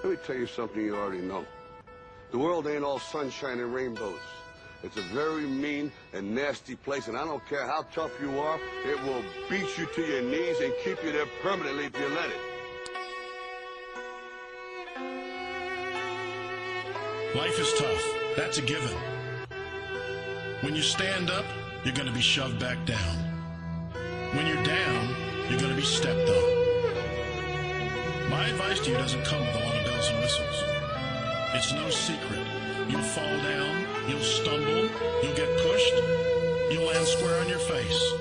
Let me tell you something you already know. The world ain't all sunshine and rainbows. It's a very mean and nasty place, and I don't care how tough you are, it will beat you to your knees and keep you there permanently if you let it. Life is tough. That's a given. When you stand up, you're going to be shoved back down. When you're down, you're going to be stepped on. My advice to you doesn't come with a lot of bells and whistles. It's no secret. You'll fall down, you'll stumble, you'll get pushed, you'll land square on your face.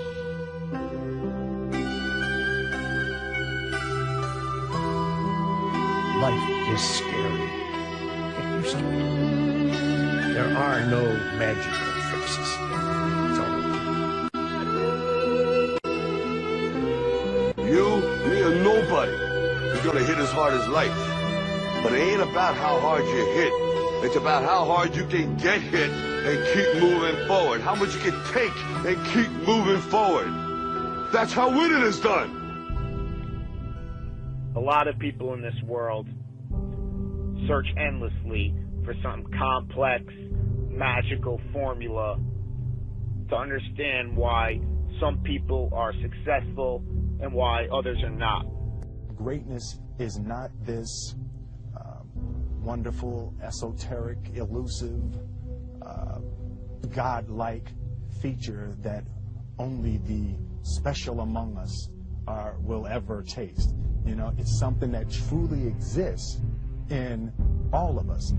Life is scary. Get used to it. There are no magical fixes. It's all You, me, or nobody is gonna hit as hard as life. But it ain't about how hard you hit. It's about how hard you can get hit and keep moving forward. How much you can take and keep moving forward. That's how winning is done. A lot of people in this world search endlessly for some complex, magical formula to understand why some people are successful and why others are not. Greatness is not this wonderful, esoteric, elusive, God-like feature that only the special among us will ever taste. You know, it's something that truly exists in all of us.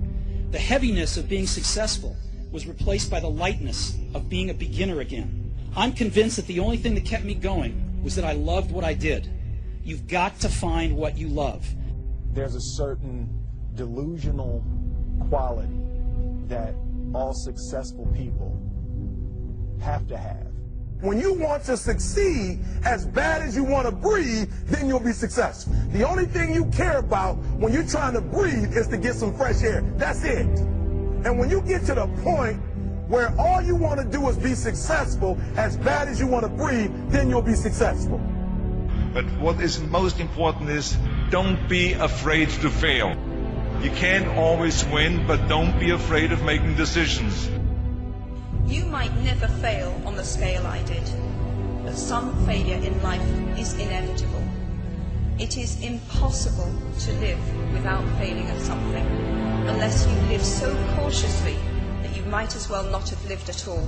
The heaviness of being successful was replaced by the lightness of being a beginner again. I'm convinced that the only thing that kept me going was that I loved what I did. You've got to find what you love. There's a certain delusional quality that all successful people have to have. When you want to succeed as bad as you want to breathe, then you'll be successful. The only thing you care about when you're trying to breathe is to get some fresh air. That's it. And when you get to the point where all you want to do is be successful as bad as you want to breathe, then you'll be successful. But what is most important is don't be afraid to fail. You can't always win, but don't be afraid of making decisions. You might never fail on the scale I did, but some failure in life is inevitable. It is impossible to live without failing at something, unless you live so cautiously that you might as well not have lived at all,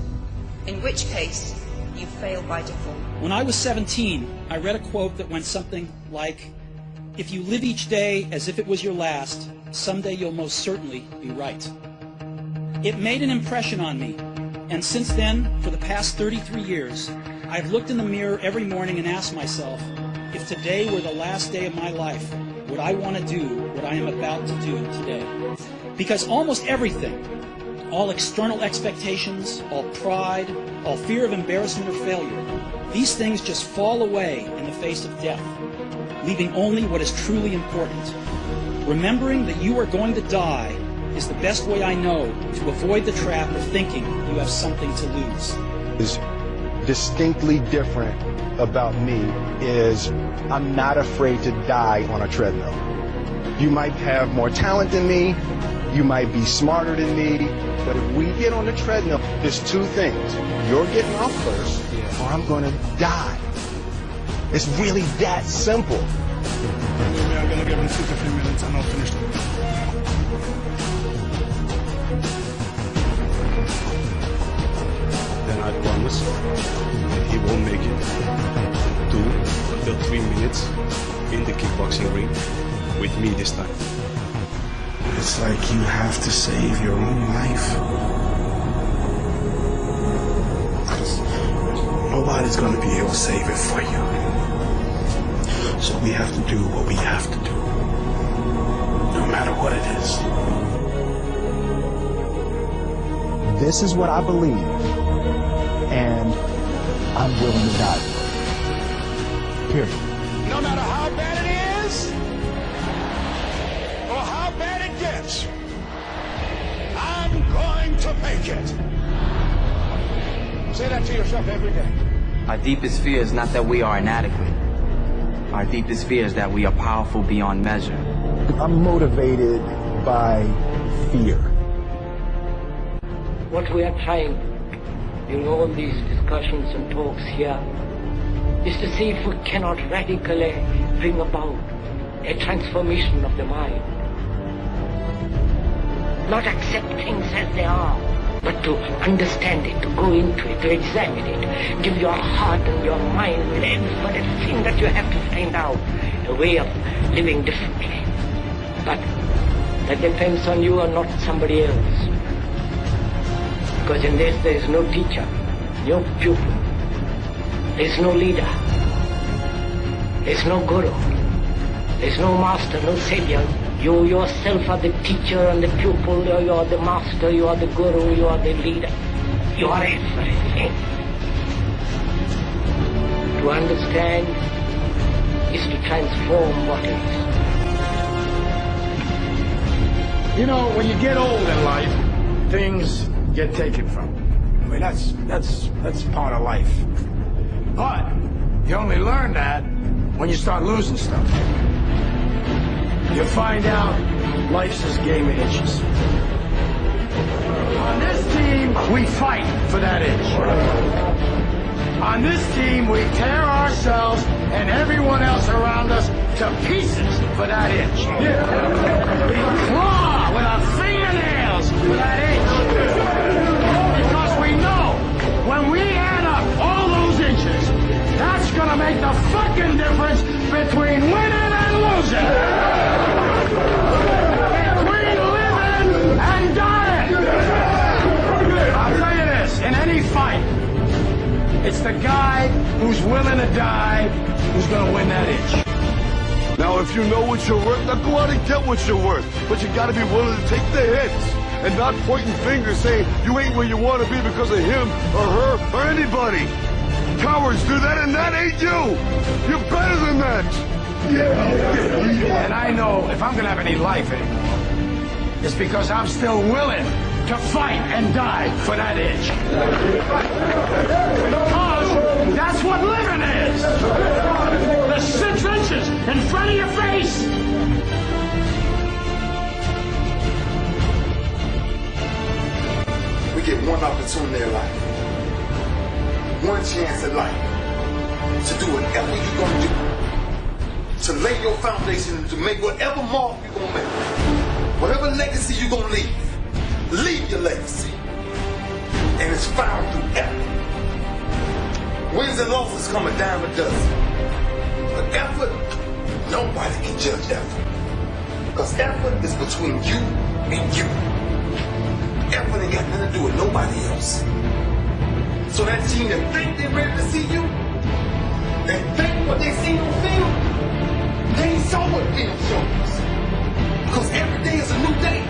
in which case you fail by default. When I was 17, I read a quote that went something like, "If you live each day as if it was your last, someday you'll most certainly be right." It made an impression on me, and since then, for the past 33 years, I've looked in the mirror every morning and asked myself, if today were the last day of my life, would I want to do what I am about to do today? Because almost everything, all external expectations, all pride, all fear of embarrassment or failure, these things just fall away in the face of death, leaving only what is truly important. Remembering that you are going to die is the best way I know to avoid the trap of thinking you have something to lose. Is distinctly different about me is I'm not afraid to die on a treadmill. You might have more talent than me, you might be smarter than me, but if we get on the treadmill, there's two things. You're getting off first, or I'm going to die. It's really that simple. I'm going to give him 2 to 3 minutes and I'll finish it. Then I promise that he won't make it 2 to 3 minutes in the kickboxing ring with me this time. It's like you have to save your own life. Nobody's going to be able to save it for you. So we have to do what we have to do, no matter what it is. This is what I believe, and I'm willing to die for it. Period. No matter how bad it is, or how bad it gets, I'm going to make it. Say that to yourself every day. Our deepest fear is not that we are inadequate. Our deepest fear is that we are powerful beyond measure. I'm motivated by fear. What we are trying in all these discussions and talks here is to see if we cannot radically bring about a transformation of the mind. Not accept things as they are, but to understand it, to go into it, to examine it, give your heart and your mind with everything that you have to find out a way of living differently. But that depends on you and not somebody else. Because in this there is no teacher, no pupil, there is no leader, there is no guru, there is no master, no savior. You yourself are the teacher and the pupil, you are the master, you are the guru, you are the leader. You are everything. To understand is to transform what is. You know, when you get old in life, things get taken from you. I mean, that's part of life. But you only learn that when you start losing stuff. You find out life's this game of inches. On this team, we fight for that inch. On this team, we tear ourselves and everyone else around us to pieces for that inch. We claw with our fingernails for that inch. Because we know when we add up all those inches, that's gonna make the fucking difference between winning and losing. Between living and dying. I'll tell you this, in any fight, it's the guy who's willing to die who's gonna win that inch. Now, if you know what you're worth, now go out and get what you're worth. But you gotta be willing to take the hits and not pointing fingers saying you ain't where you want to be because of him or her or anybody. Cowards do that, and that ain't you. You're better than that. And I know if I'm gonna have any life anymore, it's because I'm still willing to fight and die for that inch. Because that's what living is. The 6 inches in front of your face. We get one opportunity in life, one chance in life to do whatever you're gonna do, to lay your foundation, to make whatever mark you're gonna make, whatever legacy you're gonna leave your legacy. And it's found through effort. Wins and losses come a dime a dozen. But effort, nobody can judge effort. Because effort is between you and you. Effort ain't got nothing to do with nobody else. So that team that think they're ready to see you, they think what they see on film, they ain't saw what film shows. Because every day is a new day.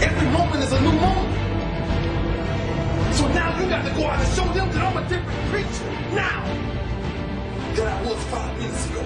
Every moment is a new moment. So now you got to go out and show them that I'm a different creature now than I was 5 minutes ago.